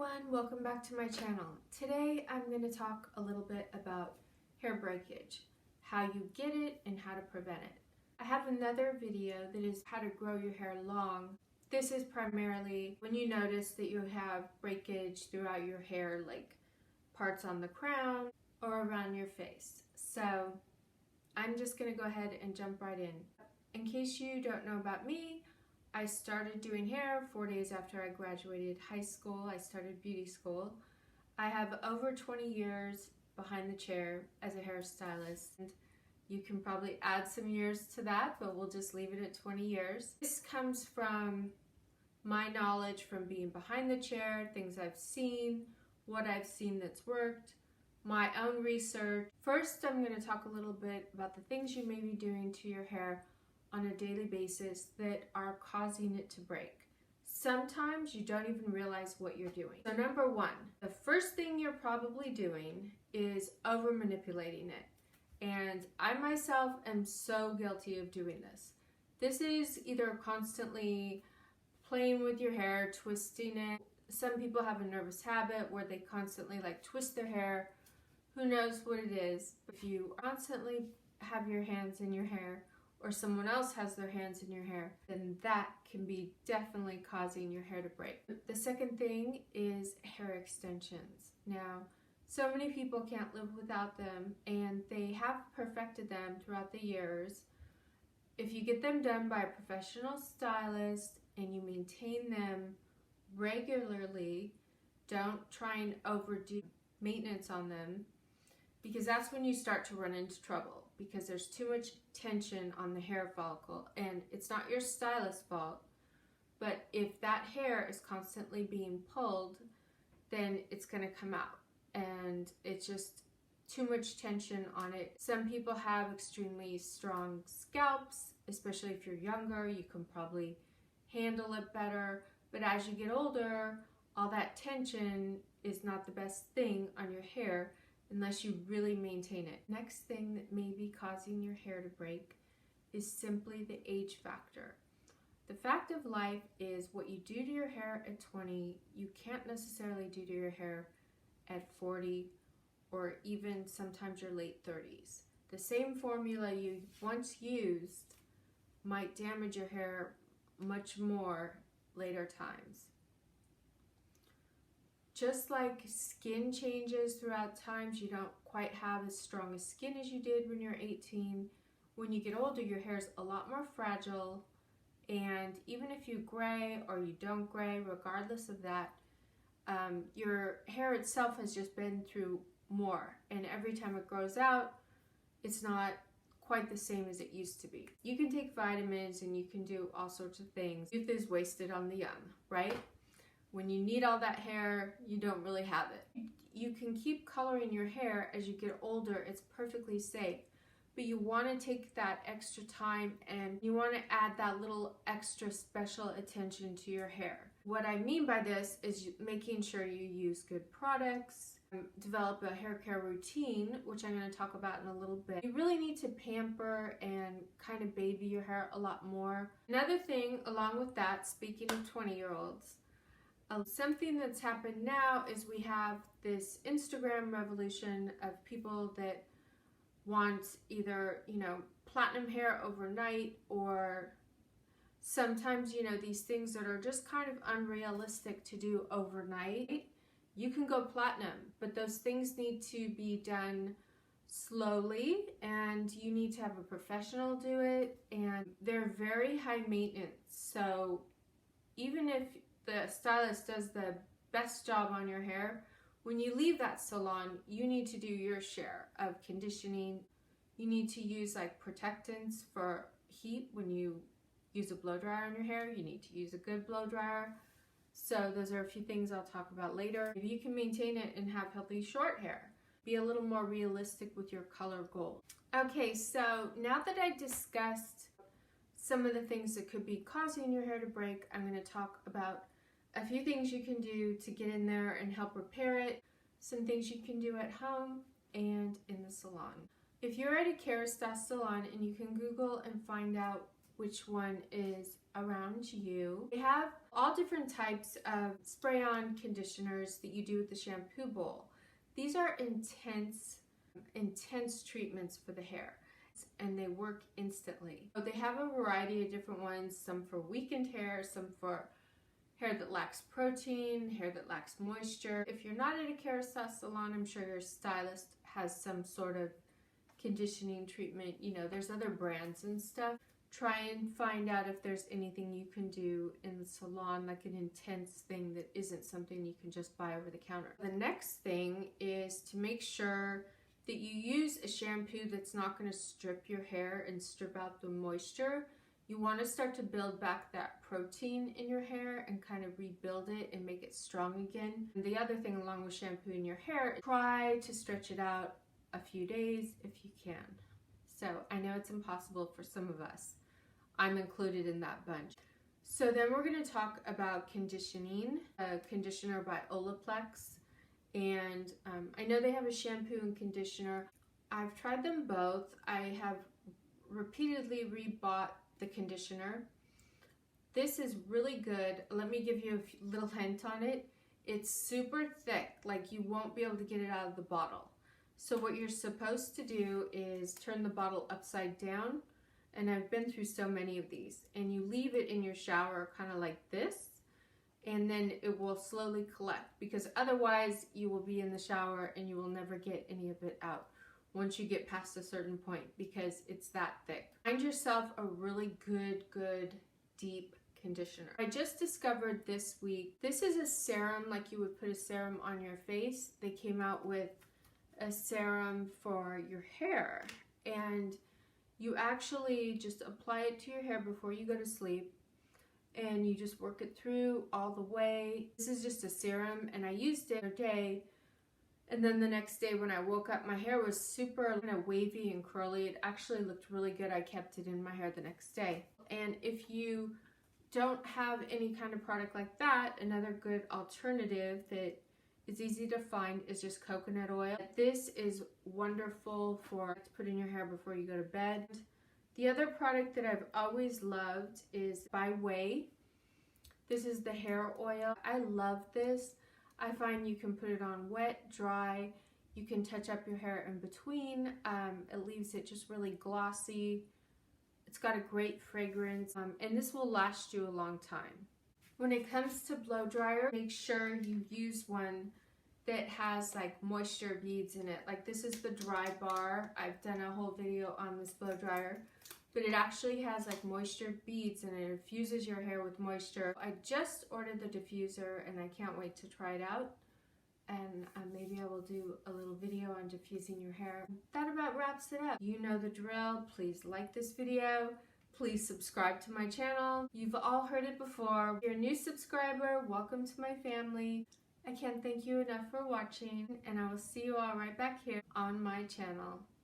everyone, welcome back to my channel. Today I'm going to talk a little bit about hair breakage, how you get it and how to prevent it. I have another video that is how to grow your hair long. This is primarily when you notice that you have breakage throughout your hair, like parts on the crown or around your face. So I'm just going to go ahead and jump right in. In case you don't know about me, I started doing hair 4 days after I graduated high school. I started beauty school. I have over 20 years behind the chair as a hairstylist. And you can probably add some years to that, but we'll just leave it at 20 years. This comes from my knowledge from being behind the chair, things I've seen, what I've seen that's worked, my own research. First, I'm going to talk a little bit about the things you may be doing to your hair on a daily basis that are causing it to break. Sometimes you don't even realize what you're doing. So number one, the first thing you're probably doing is over manipulating it. And I myself am so guilty of doing this. This is either constantly playing with your hair, twisting it. Some people have a nervous habit where they constantly twist their hair. Who knows what it is? If you constantly have your hands in your hair, or someone else has their hands in your hair, then that can be definitely causing your hair to break. The second thing is hair extensions. Now, so many people can't live without them, and they have perfected them throughout the years. If you get them done by a professional stylist and you maintain them regularly, don't try and overdo maintenance on them, because that's when you start to run into trouble, because there's too much tension on the hair follicle. And it's not your stylist's fault, but if that hair is constantly being pulled, then it's going to come out, and it's just too much tension on it. Some people have extremely strong scalps, especially if you're younger. You can probably handle it better, but as you get older, all that tension is not the best thing on your hair unless you really maintain it. Next thing that may be causing your hair to break is simply the age factor. The fact of life is what you do to your hair at 20, you can't necessarily do to your hair at 40 or even sometimes your late 30s. The same formula you once used might damage your hair much more later times. Just like skin changes throughout times, you don't quite have as strong a skin as you did when you're 18. When you get older, your hair is a lot more fragile, and even if you gray or you don't gray, regardless of that, your hair itself has just been through more, and every time it grows out, it's not quite the same as it used to be. You can take vitamins and you can do all sorts of things. Youth is wasted on the young, right? When you need all that hair, you don't really have it. You can keep coloring your hair as you get older. It's perfectly safe. But you want to take that extra time and you want to add that little extra special attention to your hair. What I mean by this is making sure you use good products, develop a hair care routine, which I'm going to talk about in a little bit. You really need to pamper and kind of baby your hair a lot more. Another thing along with that, speaking of 20-year-olds, something that's happened now is we have this Instagram revolution of people that want either, platinum hair overnight, or sometimes, these things that are just kind of unrealistic to do overnight. You can go platinum, but those things need to be done slowly, and you need to have a professional do it, and they're very high maintenance. So even if the stylist does the best job on your hair, when you leave that salon, you need to do your share of conditioning. You need to use protectants for heat. When you use a blow dryer on your hair, you need to use a good blow dryer. So those are a few things I'll talk about later. If you can maintain it and have healthy short hair, be a little more realistic with your color goal. Okay, so now that I discussed some of the things that could be causing your hair to break, I'm going to talk about a few things you can do to get in there and help repair it, some things you can do at home and in the salon. If you're at a Kerastase salon and you can Google and find out which one is around you. They have all different types of spray-on conditioners that you do with the shampoo bowl. These are intense treatments for the hair, and they work instantly. So they have a variety of different ones, some for weakened hair, some for hair that lacks protein, hair that lacks moisture. If you're not at a carousel salon, I'm sure your stylist has some sort of conditioning treatment. You know, there's other brands and stuff. Try and find out if there's anything you can do in the salon, like an intense thing that isn't something you can just buy over the counter. The next thing is to make sure that you use a shampoo that's not going to strip your hair and strip out the moisture. You want to start to build back that protein in your hair and kind of rebuild it and make it strong again. And the other thing along with shampooing your hair, try to stretch it out a few days if you can. So I know it's impossible for some of us. I'm included in that bunch. So then we're going to talk about conditioning, a conditioner by Olaplex. And I know they have a shampoo and conditioner. I've tried them both. I have repeatedly rebought the conditioner. This is really good. Let me give you a little hint on it. It's super thick, like you won't be able to get it out of the bottle. So what you're supposed to do is turn the bottle upside down, and I've been through so many of these, and you leave it in your shower kind of like this, and then it will slowly collect, because otherwise you will be in the shower and you will never get any of it out once you get past a certain point, because it's that thick. Find yourself a really good deep conditioner. I just discovered this week, this is a serum, like you would put a serum on your face. They came out with a serum for your hair, and you actually just apply it to your hair before you go to sleep, and you just work it through all the way. This is just a serum, and I used it every day, and then the next day when I woke up, my hair was super kind of wavy and curly. It actually looked really good. I kept it in my hair the next day. And if you don't have any kind of product like that, another good alternative that is easy to find is just coconut oil. This is wonderful to put in your hair before you go to bed. The other product that I've always loved is by Way. This is the hair oil. I love this. I find you can put it on wet, dry. You can touch up your hair in between. It leaves it just really glossy. It's got a great fragrance, and this will last you a long time. When it comes to blow dryer, make sure you use one that has like moisture beads in it. Like this is the Dry Bar. I've done a whole video on this blow dryer, but it actually has like moisture beads and it infuses your hair with moisture. I just ordered the diffuser and I can't wait to try it out. And maybe I will do a little video on diffusing your hair. That about wraps it up. You know the drill. Please like this video. Please subscribe to my channel. You've all heard it before. If you're a new subscriber, welcome to my family. I can't thank you enough for watching, and I will see you all right back here on my channel.